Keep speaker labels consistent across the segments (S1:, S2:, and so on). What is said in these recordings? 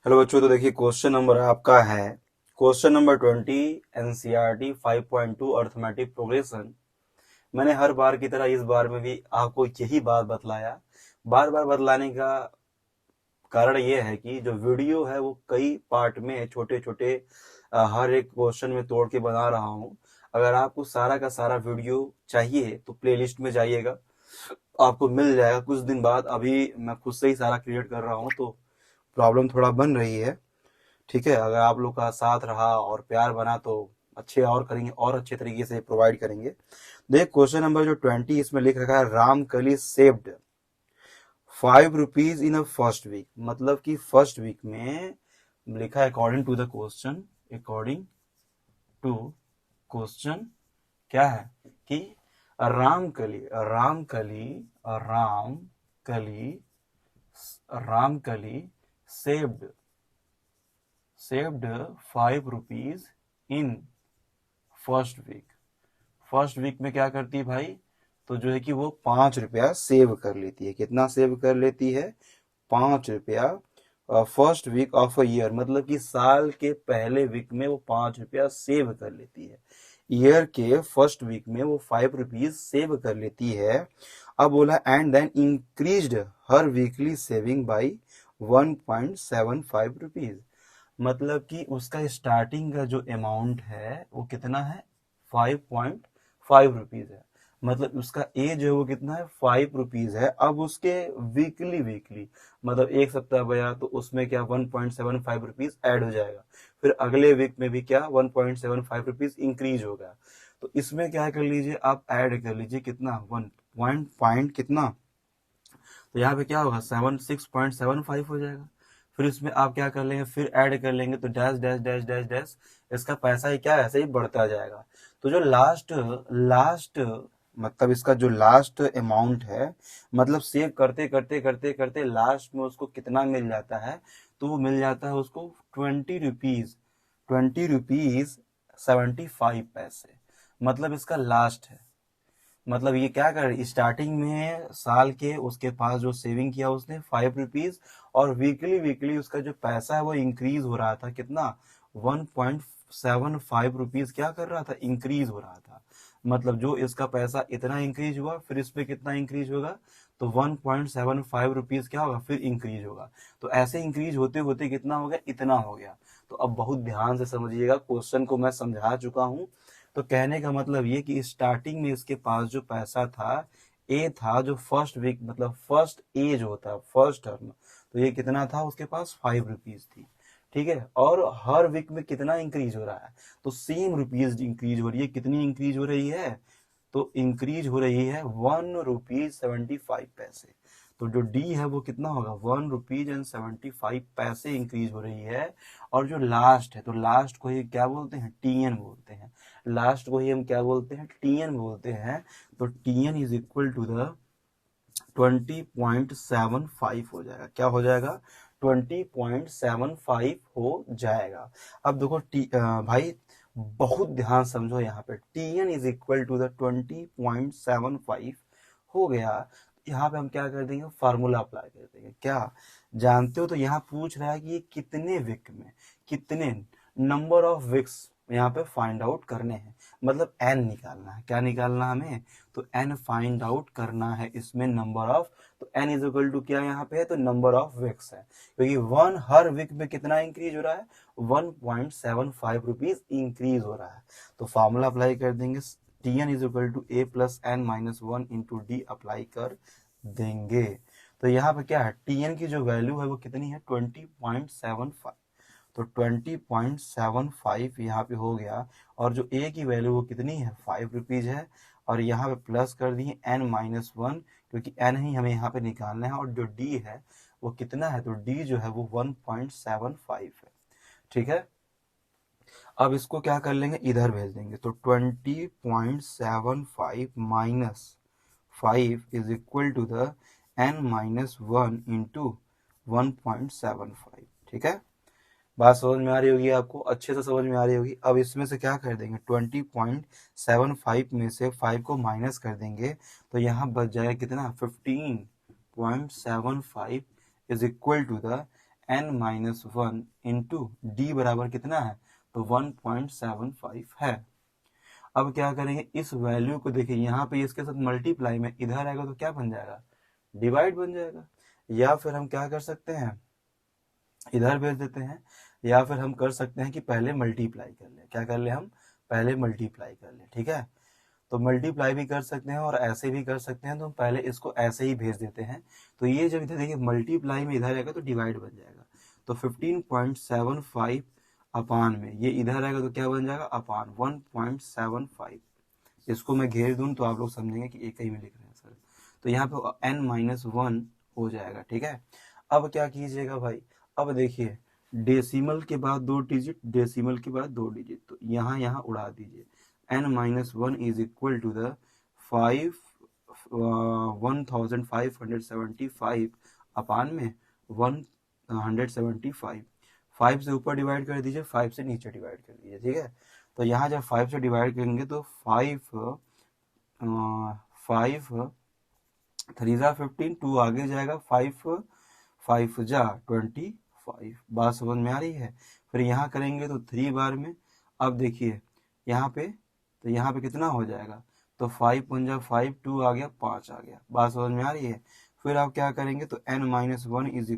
S1: Hello बच्चों, तो देखिए क्वेश्चन नंबर आपका है question number 20 NCERT 5.2 arithmetic progression. मैंने हर बार की तरह इस बार में भी आपको यही बात बतलाया। बार बार बतलाने का कारण ये है कि जो वीडियो है वो कई पार्ट में छोटे छोटे हर एक क्वेश्चन में तोड़ के बना रहा हूँ। अगर आपको सारा का सारा वीडियो चाहिए तो प्लेलिस्ट में जाइएगा, आपको मिल जाएगा कुछ दिन बाद। अभी मैं खुद से ही सारा क्रिएट कर रहा हूँ तो प्रॉब्लम थोड़ा बन रही है। ठीक है, अगर आप लोग का साथ रहा और प्यार बना तो अच्छे और करेंगे और अच्छे तरीके से प्रोवाइड करेंगे। देख क्वेश्चन नंबर जो 20 इसमें लिख रखा है, Ramkali saved ₹5 in a first week. मतलब कि फर्स्ट वीक में लिखा है according to the question, according to question क्या है कि Ramkali Ramkali Ramkali Ramkali saved ₹5 in first week. First week में क्या करती है भाई, तो जो है कि वो ₹5 सेव कर लेती है। कितना सेव कर लेती है? ₹5 first week of a year. मतलब कि साल के पहले वीक में वो ₹5 सेव कर लेती है। ईयर के फर्स्ट वीक में वो ₹5 सेव कर लेती है। अब बोला and then increased her weekly saving by ₹1.75। मतलब कि उसका स्टार्टिंग का जो अमाउंट है वो कितना है? ₹5.5 है। मतलब उसका ए जो है वो कितना है? ₹5 है। अब उसके वीकली वीकली मतलब एक सप्ताह गया तो उसमें क्या ₹1.75 ऐड हो जाएगा। फिर अगले वीक में भी क्या ₹1.75 इंक्रीज होगा। तो इसमें क्या कर लीजिए, आप ऐड कर लीजिए कितना, वन पॉइंट कितना, तो यहाँ पे क्या होगा 6.75 हो जाएगा। फिर इसमें आप क्या कर लेंगे, फिर ऐड कर लेंगे तो dash dash dash dash dash इसका पैसा ही क्या है, ऐसे ही बढ़ता जाएगा। तो जो लास्ट लास्ट मतलब इसका जो लास्ट अमाउंट है, मतलब सेव करते करते करते करते लास्ट में उसको कितना मिल जाता है, तो वो मिल जाता है उसको ₹20 ₹20.75। मतलब इसका लास्ट है। मतलब ये क्या कर स्टार्टिंग में साल के उसके पास जो सेविंग किया उसने ₹5, और वीकली वीकली उसका जो पैसा है वो इंक्रीज हो रहा था। कितना? ₹1.75 क्या कर रहा था? इंक्रीज हो रहा था। मतलब जो इसका पैसा इतना इंक्रीज हुआ, फिर इस पे कितना इंक्रीज होगा, तो ₹1.75 क्या होगा, फिर इंक्रीज होगा। तो ऐसे इंक्रीज होते होते कितना हो गया? इतना हो गया। तो अब बहुत ध्यान से समझिएगा, क्वेश्चन को मैं समझा चुका हूं। तो कहने का मतलब ये कि स्टार्टिंग में इसके पास जो पैसा था, ए था, जो फर्स्ट वीक मतलब फर्स्ट ए जो होता है फर्स्ट टर्म, तो ये कितना था उसके पास? ₹5 थी। ठीक है, और हर वीक में कितना इंक्रीज हो रहा है, तो सेम रुपीज इंक्रीज हो रही है। कितनी इंक्रीज हो रही है? तो इंक्रीज हो रही है ₹1.75। तो जो डी है वो कितना होगा? ₹1.75 इंक्रीज हो रही है। और जो लास्ट है, तो लास्ट को ही क्या बोलते हैं? टीएन बोलते हैं। लास्ट को ही हम क्या बोलते हैं? टीएन बोलते हैं। तो TN is equal to the 20.75 हो जाएगा। क्या हो जाएगा? 20.75 हो जाएगा। अब देखो भाई बहुत ध्यान समझो, यहाँ पे TN is equal to the 20.75 हो गया। यहाँ पे हम क्या कर देंगे? फार्मूला अप्लाई कर देंगे। क्या जानते हो? तो यहाँ पूछ रहा है कि ये कितने वीक में, कितने नंबर ऑफ वीक्स यहाँ पे फाइंड आउट करने हैं। मतलब एन निकालना है। क्या निकालना है हमें? तो एन फाइंड आउट करना है इसमें नंबर ऑफ। तो एन इज इक्वल टू क्या यहाँ पे है? तो नंबर ऑफ वीक्स है, क्योंकि वन हर वीक में कितना इंक्रीज हो रहा है? ₹1.75 इंक्रीज हो रहा है। तो फॉर्मूला अप्लाई कर देंगे, T N is equal to A plus N minus one into D apply कर देंगे। तो यहाँ पे क्या है? टी एन की जो वैल्यू है वो कितनी है? 20.75। तो 20.75 यहाँ पे हो गया। और जो ए की वैल्यू वो कितनी है? ₹5 है। और यहाँ पे प्लस कर दिए n-1, क्योंकि n ही हमें यहाँ पे निकालना है। और जो d है वो कितना है? तो d जो है वो 1.75 है। ठीक है, अब इसको क्या कर लेंगे? इधर भेज देंगे। तो 20.75 minus 5 is equal to the n-1 into 1.75। ठीक है, बात समझ में आ रही होगी आपको, अच्छे से समझ में आ रही होगी। अब इसमें से क्या कर देंगे? 20.75 में से 5 को माइनस कर देंगे तो यहाँ बच जाएगा कितना? 15.75 is equal to the n-1 into D बराबर कितना है, तो 1.75 है। अब क्या करेंगे, इस वैल्यू को देखिए यहाँ पे इसके साथ मल्टीप्लाई में इधर आएगा तो क्या बन जाएगा, डिवाइड बन जाएगा। या फिर हम क्या कर सकते हैं, इधर भेज देते हैं, या फिर हम कर सकते हैं कि पहले मल्टीप्लाई कर ले। क्या कर ले, हम पहले मल्टीप्लाई कर ले, ठीक है। तो मल्टीप्लाई भी कर सकते हैं और ऐसे भी कर सकते हैं, तो हम पहले इसको ऐसे ही भेज देते हैं। तो ये जब इधर देखिए मल्टीप्लाई में इधर आएगा तो डिवाइड बन जाएगा, तो 15.75 अपान में ये इधर आएगा तो क्या बन जाएगा, अपान 1.75। इसको मैं घेर दूं तो आप लोग समझेंगे कि एक ही में लिख रहे हैं सर। तो यहाँ पे n-1 हो जाएगा, ठीक है। अब क्या कीजिएगा भाई, अब देखिए डेसिमल के बाद 2 डिजिट, डेसिमल के बाद 2 डिजिट, तो यहाँ यहाँ उड़ा दीजिए। n-1 is equal to the 1575 upon में 175। 5 से ऊपर डिवाइड कर दीजिए, 5 से नीचे डिवाइड कर दीजिए, ठीक है। तो यहाँ जब 5 से डिवाइड करेंगे तो 5 3 जा 15, 2 आगे जाएगा, 5 5 जा 25। बात समझ में आ रही है। फिर यहाँ करेंगे तो 3 बार में। अब देखिए यहाँ पे, तो यहाँ पे कितना हो जाएगा, तो 5 1 जा 5, 2 आ गया, 5 आ गया। बात समझ में आ रही है। फिर आप क्या करेंगे, तो n-1 is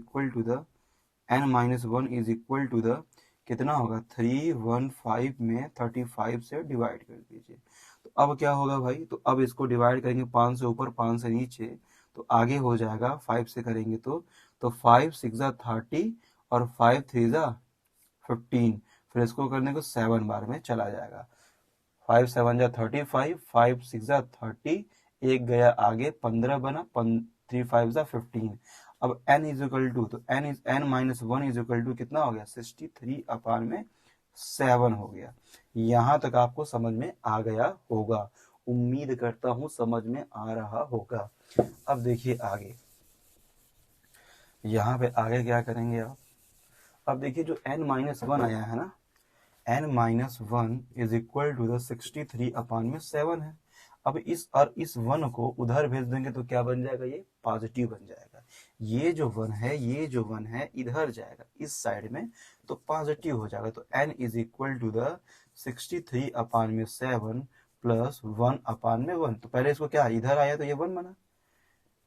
S1: equal to the कितना होगा, 315 में 35 से डिवाइड कर दीजिए। तो अब क्या होगा भाई, तो अब इसको डिवाइड करेंगे 5 से ऊपर 5 से नीचे, तो आगे हो जाएगा 5 से करेंगे तो 5 6 जा 30 और 5 3 जा 15। फिर इसको करने को 7 बार में चला जाएगा। 5 7 जा 35, 5 6 जा 30, एक गया आगे 15 बना, 3 5 जा 15। अब n इज इक्वल टू, तो n-1 इज इक्वल टू कितना हो गया, 63 अपान में 7 हो गया। यहां तक आपको समझ में आ गया होगा, उम्मीद करता हूं समझ में आ रहा होगा। अब देखिए आगे, यहाँ पे आगे क्या करेंगे आप। अब देखिए जो n-1 आया है ना, n-1 is equal to the 63 upon में 7 है। अब इस 1 को उधर भेज देंगे तो क्या बन जाएगा, ये पॉजिटिव बन जाएगा। ये जो 1 है इधर जाएगा इस साइड में, तो पॉजिटिव हो जाएगा। तो n is equal to the 63 upon में 7 प्लस 1 अपान में 1। तो पहले इसको क्या, इधर आया तो ये 1 बना,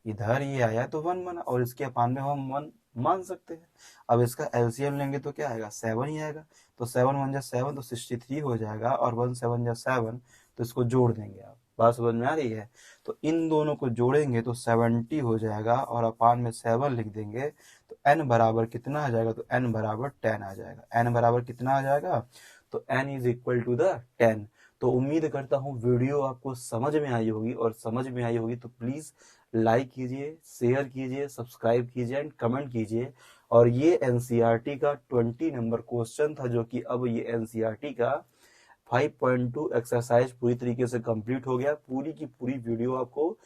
S1: इधर ये आया तो 1 बना, और इसके अपान में हम 1 मान सकते हैं। अब इसका एलसीएम लेंगे तो क्या आएगा, 7 ही आएगा। तो 7 1 जा 7, तो 63 हो जाएगा, और 1 7 जा 7, तो इसको जोड़ देंगे आप। बात समझ में आ रही है। तो इन दोनों को जोड़ेंगे तो 70 हो जाएगा, और अपान में 7 लिख देंगे, तो n बराबर कितना आ जाएगा, तो n बराबर 10 आ जाएगा। n बराबर कितना आ जाएगा, तो n is equal to the 10। तो उम्मीद करता हूँ वीडियो आपको समझ में आई होगी, और समझ में आई होगी तो प्लीज लाइक कीजिए, शेयर कीजिए, सब्सक्राइब कीजिए एंड कमेंट कीजिए। और ये एनसीईआरटी का 20 नंबर क्वेश्चन था, जो कि अब ये एनसीईआरटी का 5.2 एक्सरसाइज पूरी तरीके से कंप्लीट हो गया। पूरी की पूरी वीडियो आपको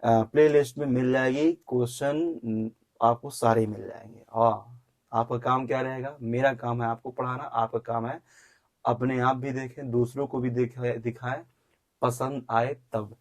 S1: प्लेलिस्ट में मिल जाएगी, क्वेश्चन आपको सारे मिल जाएंगे। हाँ, आपका काम क्या रहेगा, मेरा काम है आपको पढ़ाना, आपका काम है अपने आप भी देखें, दूसरों को भी दिखाएं, पसंद आए तब।